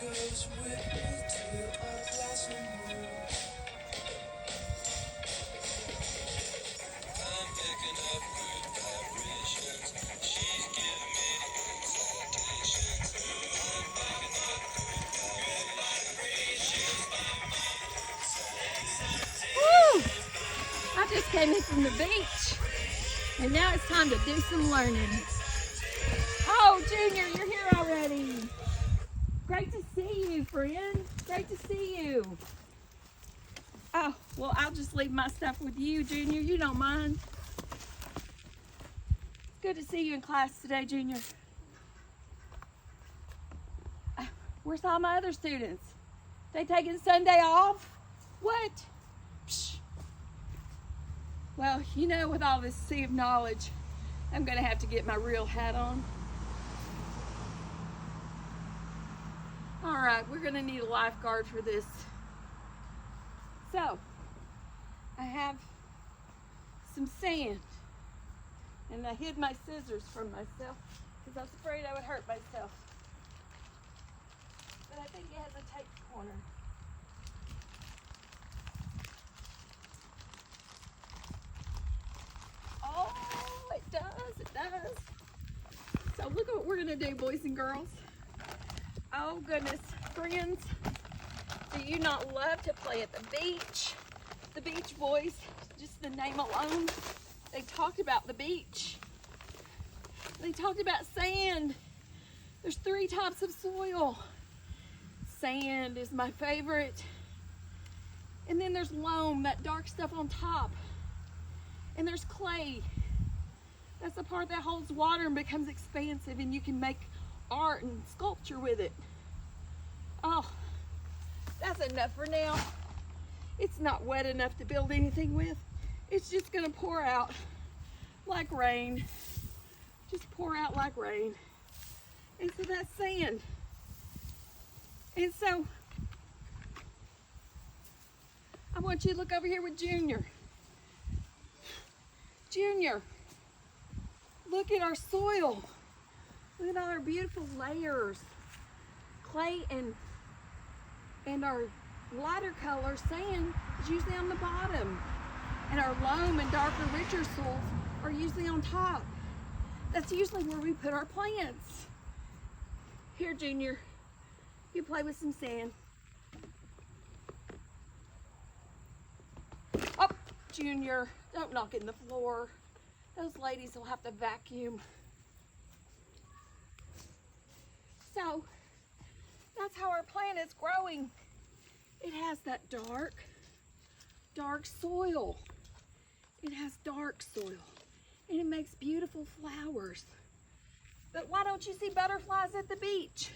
goes with me to our classroom. I'm picking up good vibrations. She's giving me excitations. I'm picking up good vibrations. Woo! I just came in from the beach, and now it's time to do some learning. Oh, Junior, you're here already. Great to see you, friend. Great to see you. Oh, well, I'll just leave my stuff with you, Junior. You don't mind. It's good to see you in class today, Junior. Where's all my other students? They taking Sunday off? What? Psh. Well, you know, with all this sea of knowledge, I'm gonna have to get my real hat on. All right, we're gonna need a lifeguard for this. So, I have some sand, and I hid my scissors from myself because I was afraid I would hurt myself. But I think it has a tight corner. Oh, it does, it does. So look at what we're gonna do, boys and girls. Oh goodness, friends, do you not love to play at the beach? The Beach Boys, just the name alone, they talked about the beach. They talked about sand. There's 3 types of soil. Sand is my favorite. And then there's loam, that dark stuff on top. And there's clay. That's the part that holds water and becomes expansive, and you can make art and sculpture with it. Oh, that's enough for now. It's not wet enough to build anything with. It's just gonna pour out like rain. Just pour out like rain. And so that's sand. And so I want you to look over here with Junior. Junior, look at our soil. Look at all our beautiful layers. Clay and our lighter color sand is usually on the bottom. And our loam and darker, richer soils are usually on top. That's usually where we put our plants. Here, Junior, you play with some sand. Oh, Junior, don't knock in the floor. Those ladies will have to vacuum. So, that's how our plant is growing. It has that dark soil. It has dark soil, and it makes beautiful flowers. But why don't you see butterflies at the beach?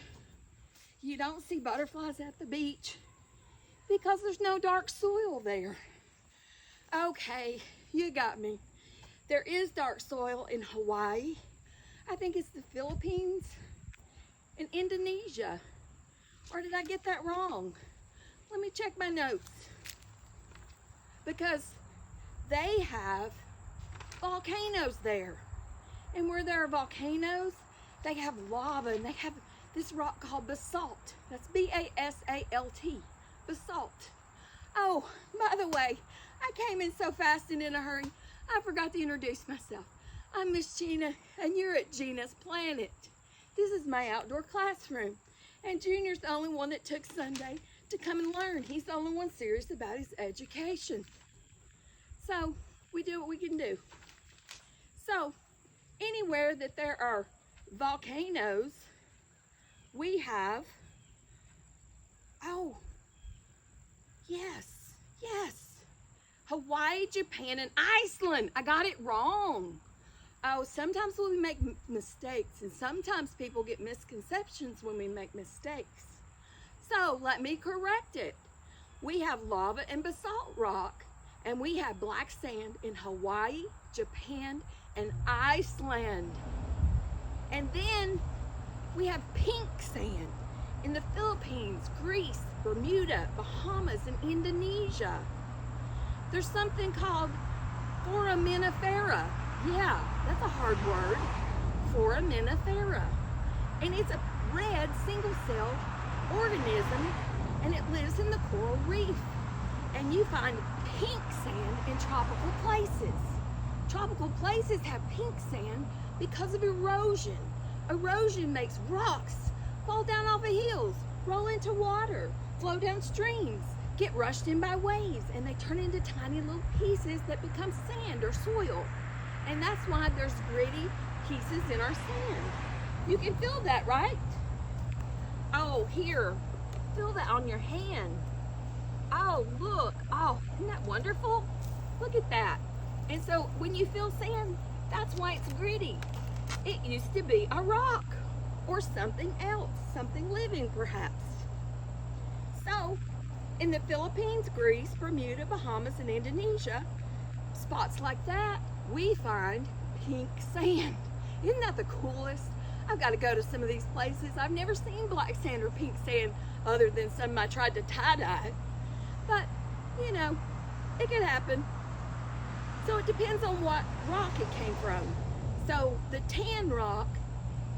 You don't see butterflies at the beach because there's no dark soil there. Okay, you got me. There is dark soil in Hawaii. I think it's the Philippines and Indonesia. Or did I get that wrong? Let me check my notes. Because they have volcanoes there. And where there are volcanoes, they have lava, and they have this rock called basalt. That's B-A-S-A-L-T, basalt. Oh, by the way, I came in so fast and in a hurry, I forgot to introduce myself. I'm Miss Gina, and you're at Gina's Planet. This is my outdoor classroom, and Junior's the only one that took Sunday to come and learn. He's the only one serious about his education. So, we do what we can do. So, anywhere that there are volcanoes, we have, oh, yes, Hawaii, Japan, and Iceland. I got it wrong. Oh, sometimes we make mistakes, and sometimes people get misconceptions when we make mistakes. So let me correct it. We have lava and basalt rock, and we have black sand in Hawaii, Japan, and Iceland. And then we have pink sand in the Philippines, Greece, Bermuda, Bahamas, and Indonesia. There's something called foraminifera. Yeah, that's a hard word. Foraminifera. And it's a red single-celled organism, and it lives in the coral reef. And you find pink sand in tropical places. Tropical places have pink sand because of erosion. Erosion makes rocks fall down off of hills, roll into water, flow down streams, get rushed in by waves, and they turn into tiny little pieces that become sand or soil. And that's why there's gritty pieces in our sand. You can feel that, right? Oh, here, feel that on your hand. Oh, look, oh, isn't that wonderful? Look at that. And so when you feel sand, that's why it's gritty. It used to be a rock or something else, something living perhaps. So in the Philippines, Greece, Bermuda, Bahamas, and Indonesia, spots like that, we find pink sand. Isn't that the coolest? I've got to go to some of these places. I've never seen black sand or pink sand other than some I tried to tie-dye. But, you know, it could happen. So it depends on what rock it came from. So the tan rock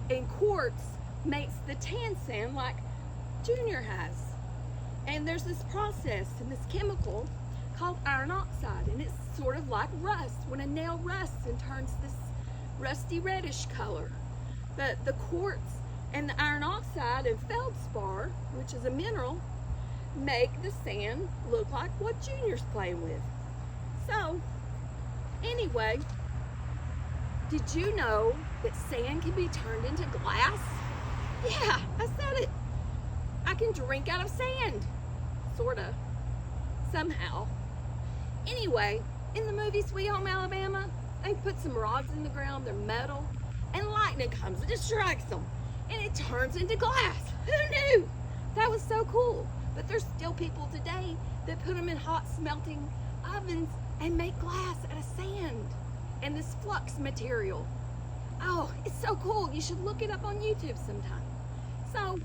in quartz makes the tan sand like Junior has. And there's this process and this chemical called iron oxide, and it's sort of like rust, when a nail rusts and turns this rusty reddish color. But the quartz and the iron oxide and feldspar, which is a mineral, make the sand look like what Junior's playing with. So anyway, did you know that sand can be turned into glass? Yeah, I said it. I can drink out of sand, sorta, somehow. Anyway, in the movie Sweet Home Alabama, they put some rods in the ground, they're metal, and lightning comes and just strikes them, and it turns into glass. Who knew? That was so cool. But there's still people today that put them in hot smelting ovens and make glass out of sand and this flux material. Oh, it's so cool. You should look it up on YouTube sometime. So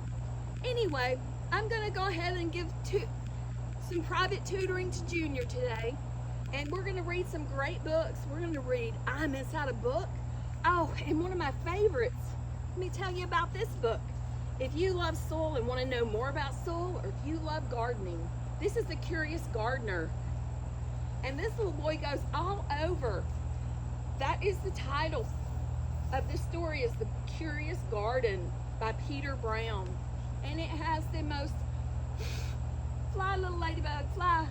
anyway, I'm gonna go ahead and give some private tutoring to Junior today. And we're gonna read some great books. We're gonna read I'm Inside a Book. Oh, and one of my favorites, let me tell you about this book. If you love soil and want to know more about soil, or if you love gardening, this is The Curious Gardener. And this little boy goes all over. That is the title of this story, is The Curious Garden by Peter Brown. And it has the most, fly little ladybug, fly.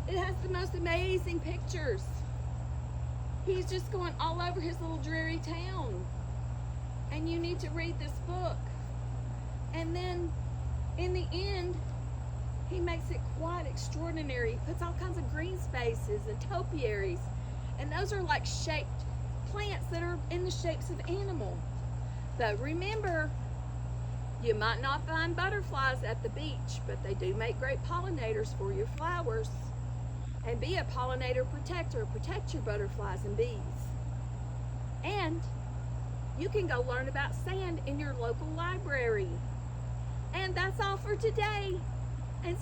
It has the most amazing pictures. He's just going all over his little dreary town. And you need to read this book. And then in the end, he makes it quite extraordinary. He puts all kinds of green spaces and topiaries. And those are like shaped plants that are in the shapes of animals. But remember, you might not find butterflies at the beach, but they do make great pollinators for your flowers. And be a pollinator protector. Protect your butterflies and bees. And you can go learn about sand in your local library. And that's all for today. And so